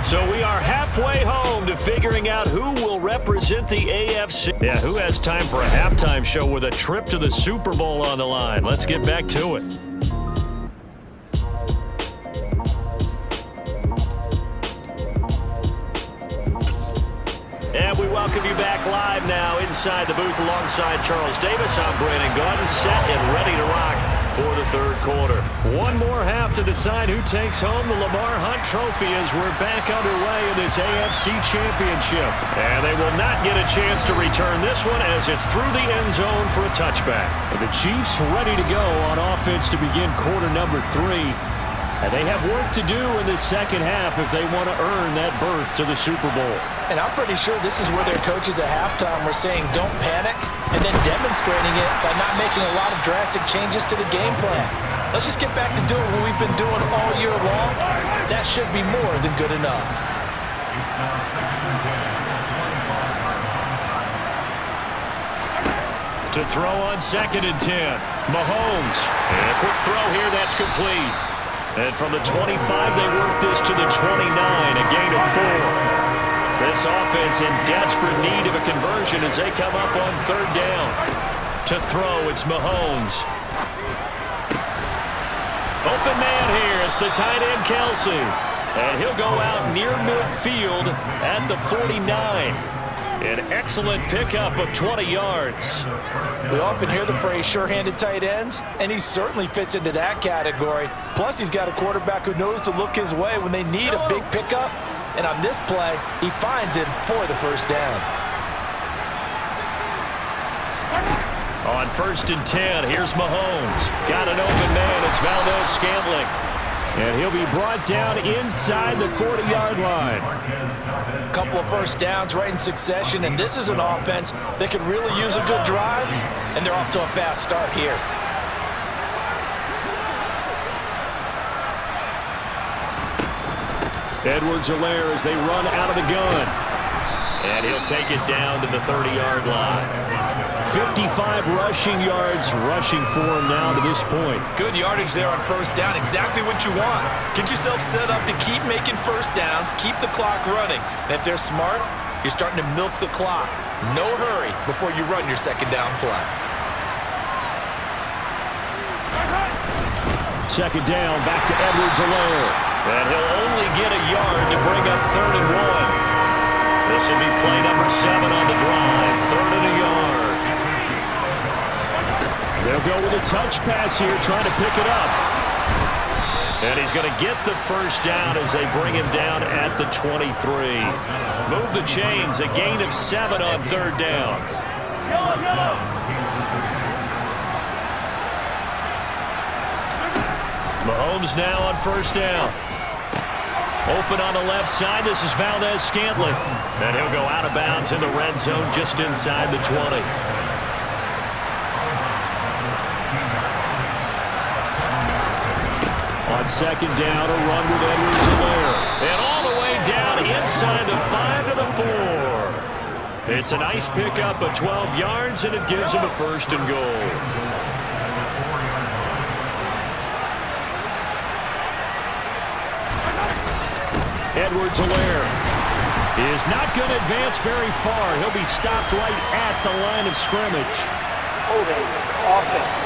So we are halfway home to figuring out who will represent the AFC. Yeah, who has time for a halftime show with a trip to the Super Bowl on the line? Let's get back to it. And we welcome you back live now inside the booth alongside Charles Davis. I'm Brandon Gaudin, set and ready to rock for the third quarter. One more half to decide who takes home the Lamar Hunt Trophy as we're back underway in this AFC Championship. And they will not get a chance to return this one as it's through the end zone for a touchback. And the Chiefs ready to go on offense to begin quarter number 3. And they have work to do in the second half if they want to earn that berth to the Super Bowl. And I'm pretty sure this is where their coaches at halftime were saying don't panic and then demonstrating it by not making a lot of drastic changes to the game plan. Let's just get back to doing what we've been doing all year long. That should be more than good enough. To throw on 2nd and 10. Mahomes. And a quick throw here that's complete. And from the 25, they work this to the 29, a gain of 4. This offense in desperate need of a conversion as they come up on 3rd down. To throw, it's Mahomes. Open man here, it's the tight end Kelsey. And he'll go out near midfield at the 49. An excellent pickup of 20 yards. We often hear the phrase sure-handed tight ends, and he certainly fits into that category. Plus, he's got a quarterback who knows to look his way when they need a big pickup. And on this play, he finds him for the first down. On 1st and 10, here's Mahomes. Got an open man, it's Valdez-Scantling. And he'll be brought down inside the 40-yard line. A couple of first downs right in succession, and this is an offense that could really use a good drive, and they're off to a fast start here. Edwards-Helaire as they run out of the gun. And he'll take it down to the 30-yard line. 55 rushing yards rushing for him now to this point. Good yardage there on first down. Exactly what you want. Get yourself set up to keep making first downs, keep the clock running. And if they're smart, you're starting to milk the clock. No hurry before you run your second down play. Second down, back to Edwards-Helaire. And he'll only get a yard to bring up 3rd and 1. This will be play number 7 on the drive. 3rd and a yard. They'll go with a touch pass here, trying to pick it up. And he's going to get the first down as they bring him down at the 23. Move the chains, a gain of 7 on 3rd down. Mahomes now on first down. Open on the left side, this is Valdez-Scantling. And he'll go out of bounds in the red zone just inside the 20. On 2nd down, a run with Edwards-Helaire. And all the way down inside the 5 to the 4. It's a nice pickup of 12 yards, and it gives him a 1st and goal. Edwards-Helaire is not going to advance very far. He'll be stopped right at the line of scrimmage. Holding offense.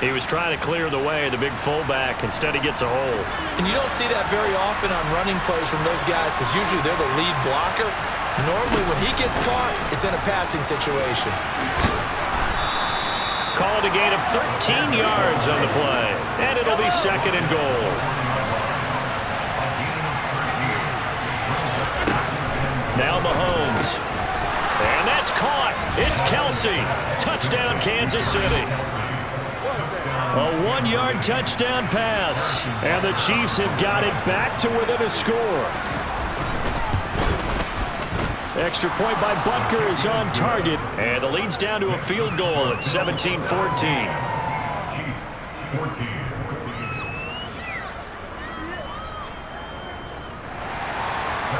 He was trying to clear the way, the big fullback. Instead, he gets a hole. And you don't see that very often on running plays from those guys because usually they're the lead blocker. Normally, when he gets caught, it's in a passing situation. Called a gain of 13 yards on the play. And it'll be 2nd and goal. Now Mahomes. And that's caught. It's Kelsey. Touchdown, Kansas City. A 1-yard touchdown pass. And the Chiefs have got it back to within a score. Extra point by Butker is on target. And the lead's down to a field goal at 17-14.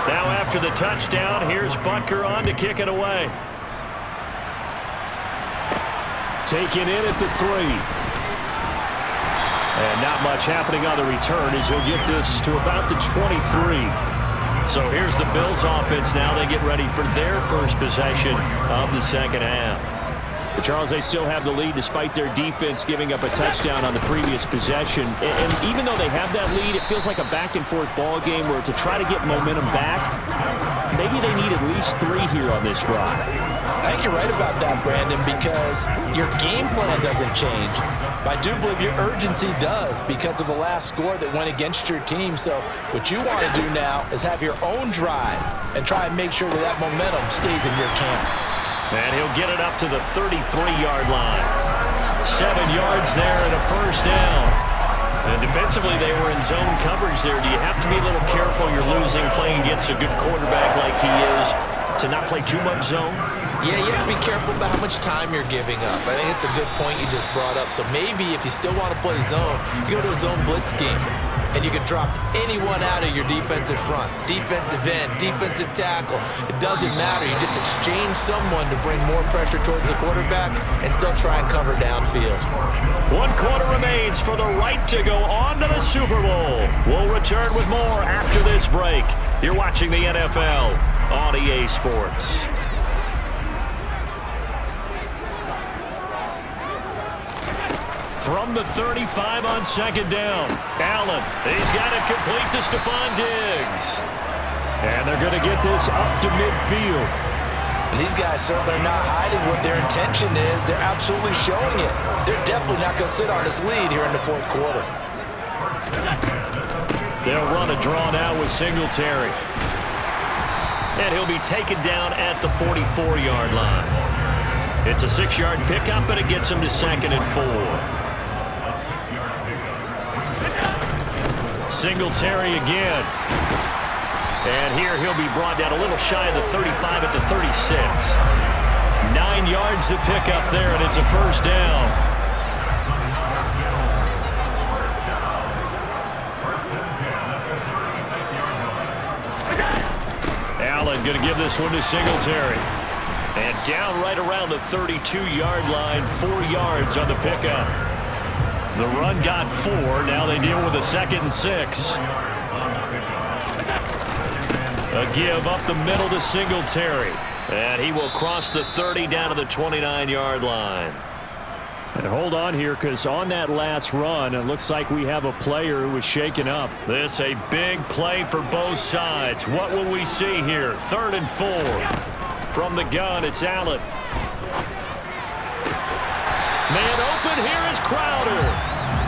Now after the touchdown, here's Butker on to kick it away. Taken in at the 3. And not much happening on the return as he'll get this to about the 23. So here's the Bills offense now. They get ready for their first possession of the second half. But Charles, they still have the lead despite their defense giving up a touchdown on the previous possession. And even though they have that lead, it feels like a back-and-forth ball game where to try to get momentum back, maybe they need at least 3 here on this drive. I think you're right about that, Brandon, because your game plan doesn't change. But I do believe your urgency does because of the last score that went against your team. So what you want to do now is have your own drive and try and make sure that that momentum stays in your camp. And he'll get it up to the 33-yard line. 7 yards there and a first down. And defensively, they were in zone coverage there. Do you have to be a little careful you're losing playing against a good quarterback like he is to not play too much zone? Yeah, you have to be careful about how much time you're giving up. I think it's a good point you just brought up. So maybe if you still want to play zone, you go to a zone blitz scheme. And you can drop anyone out of your defensive front, defensive end, defensive tackle. It doesn't matter. You just exchange someone to bring more pressure towards the quarterback and still try and cover downfield. 1 quarter remains for the right to go on to the Super Bowl. We'll return with more after this break. You're watching the NFL on EA Sports. From the 35 on second down. Allen, he's got it complete to Stephon Diggs. And they're going to get this up to midfield. And these guys certainly are not hiding what their intention is. They're absolutely showing it. They're definitely not going to sit on this lead here in the 4th quarter. They'll run a draw now with Singletary. And he'll be taken down at the 44-yard line. It's a 6-yard pickup, and it gets him to 2nd and 4. Singletary again. And here he'll be brought down a little shy of the 35 at the 36. 9 yards to pick up there, and it's a first down. Allen going to give this one to Singletary. And down right around the 32-yard line, 4 yards on the pickup. The run got 4. Now they deal with a 2nd and 6. A give up the middle to Singletary. And he will cross the 30 down to the 29-yard line. And hold on here, because on that last run, it looks like we have a player who was shaken up. This a big play for both sides. What will we see here? 3rd and 4. From the gun, it's Allen. Man open, here is Crowder.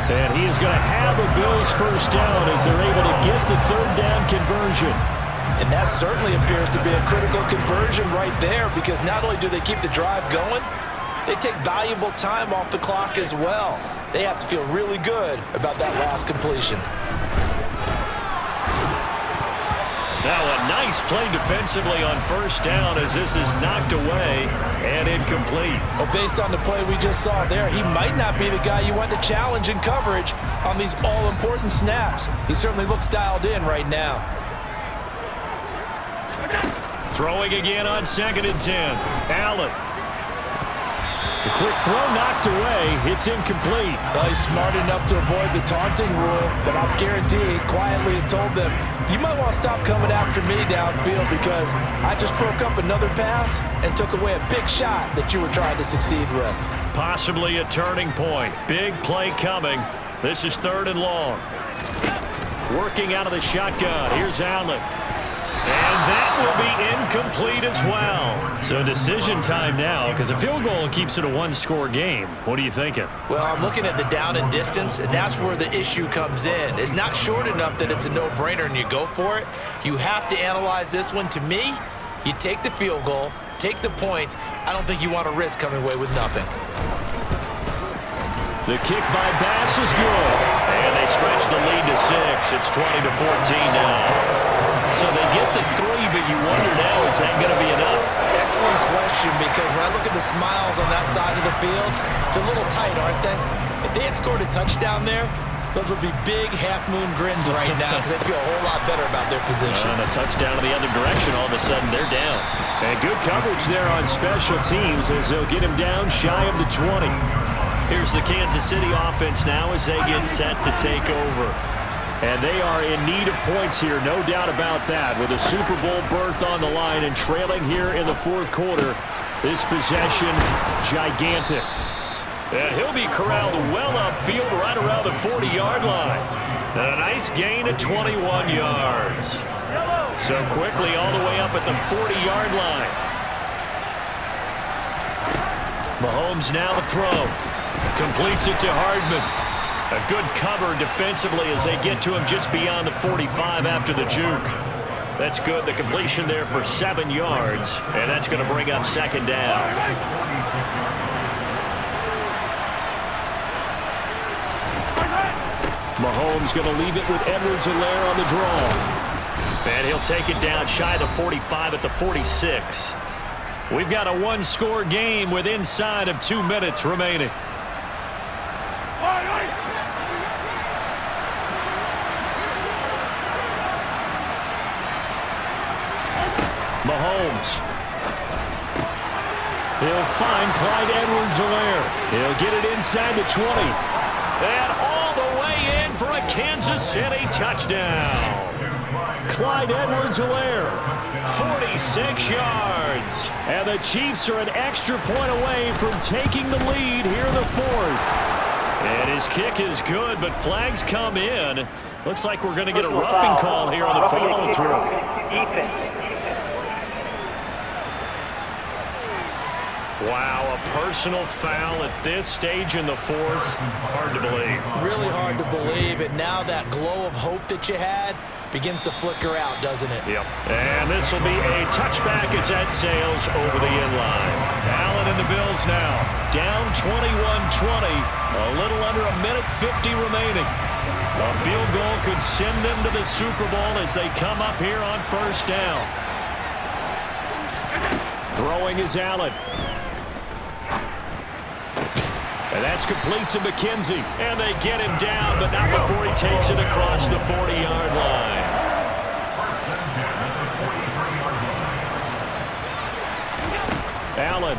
And he is going to have a Bills first down as they're able to get the 3rd down conversion. And that certainly appears to be a critical conversion right there, because not only do they keep the drive going, they take valuable time off the clock as well. They have to feel really good about that last completion. Now a nice play defensively on first down as this is knocked away and incomplete. Well, based on the play we just saw there, he might not be the guy you want to challenge in coverage on these all-important snaps. He certainly looks dialed in right now. Throwing again on 2nd and 10. Allen. The quick throw knocked away. It's incomplete. Well, he's smart enough to avoid the taunting rule, but I'm guaranteed quietly has told them, you might want to stop coming after me downfield because I just broke up another pass and took away a big shot that you were trying to succeed with. Possibly a turning point. Big play coming. This is 3rd and long. Working out of the shotgun. Here's Allen. And that will be incomplete as well. So decision time now, because a field goal keeps it a 1-score game. What are you thinking? Well, I'm looking at the down and distance, and that's where the issue comes in. It's not short enough that it's a no-brainer and you go for it. You have to analyze this one. To me, you take the field goal, take the points. I don't think you want to risk coming away with nothing. The kick by Bass is good. And they stretch the lead to 6. It's 20-14 now. So they get the 3, but you wonder now, is that going to be enough? Excellent question, because when I look at the smiles on that side of the field, it's a little tight, aren't they? If they had scored a touchdown there, Those would be big half-moon grins right now because they'd feel a whole lot better about their position. And a touchdown in the other direction, all of a sudden they're down. And good coverage there on special teams as they'll get him down shy of the 20. Here's the Kansas City offense now as they get set to take over. And they are in need of points here, no doubt about that. With a Super Bowl berth on the line and trailing here in the fourth quarter, this possession gigantic. And he'll be corralled well upfield right around the 40-yard line. And a nice gain of 21 yards. So quickly all the way up at the 40-yard line. Mahomes now to throw. Completes it to Hardman. A good cover defensively as they get to him just beyond the 45 after the juke. That's good. The completion there for 7 yards. And that's going to bring up second down. Mahomes going to leave it with Edwards-Helaire on the draw. And he'll take it down shy of the 45 at the 46. We've got a one-score game with inside of 2 minutes remaining. Mahomes. He'll find Clyde Edwards-Helaire. He'll get it inside the 20. And all the way in for a Kansas City touchdown. Clyde Edwards-Helaire, 46 yards. And the Chiefs are an extra point away from taking the lead here in the fourth. And his kick is good, but flags come in. Looks like we're going to get a roughing call here on the follow-through. Wow, a personal foul at this stage in the fourth. Hard to believe. Really hard to believe. And now that glow of hope that you had begins to flicker out, doesn't it? Yep. And this will be a touchback as that sails over the end line. Allen and the Bills now down 21-20. A little under a minute 50 remaining. A field goal could send them to the Super Bowl as they come up here on first down. Throwing is Allen. And that's complete to McKenzie. And they get him down, but not before he takes it across the 40-yard line. Allen.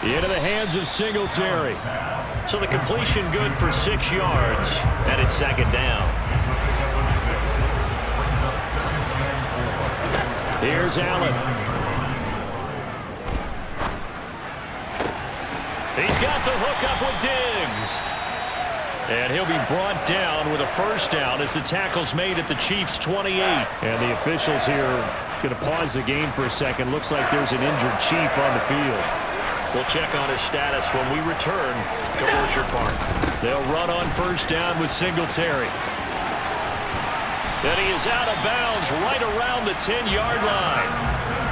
Into the hands of Singletary. So the completion good for 6 yards. And it's second down. Here's Allen. He's got the hook up with Diggs. And he'll be brought down with a first down as the tackle's made at the Chiefs' 28. And the officials here going to pause the game for a second. Looks like there's an injured Chief on the field. We'll check on his status when we return to Orchard Park. They'll run on first down with Singletary. And he is out of bounds right around the 10-yard line.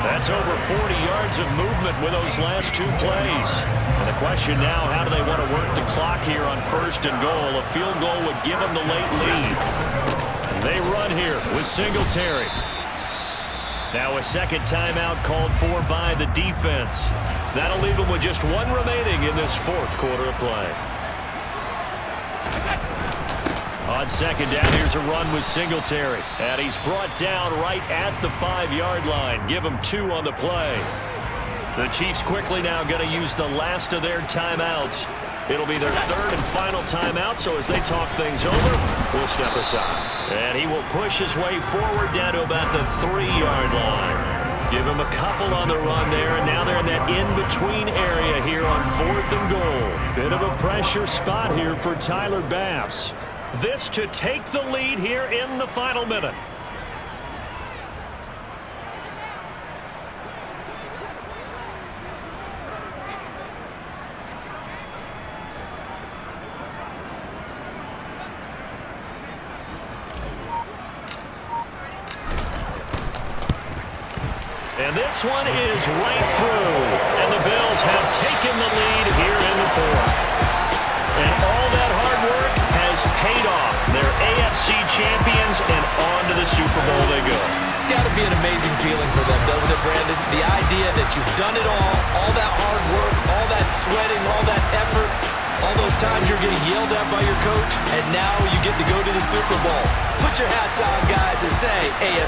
That's over 40 yards of movement with those last 2 plays. And the question now, how do they want to work the clock here on first and goal? A field goal would give them the late lead. They run here with Singletary. Now a second timeout called for by the defense. That'll leave them with just 1 remaining in this fourth quarter of play. On second down, here's a run with Singletary. And he's brought down right at the 5-yard line. Give him 2 on the play. The Chiefs quickly now going to use the last of their timeouts. It'll be their third and final timeout, so as they talk things over, we'll step aside. And he will push his way forward down to about the 3-yard line. Give him a couple on the run there, and now they're in that in-between area here on fourth and goal. Bit of a pressure spot here for Tyler Bass. This to take the lead here in the final minute. And this one is right through. And the Bills have taken the lead here in the fourth. And all that hard work has paid off. They're AFC champions, and on to the Super Bowl they go. It's got to be an amazing feeling for them, doesn't it, Brandon? The idea that you've done it all that hard work, all that sweating, all that effort, All those times you're getting yelled at by your coach, and now you get to go to the Super Bowl. Put your hats on, guys, and say AFC.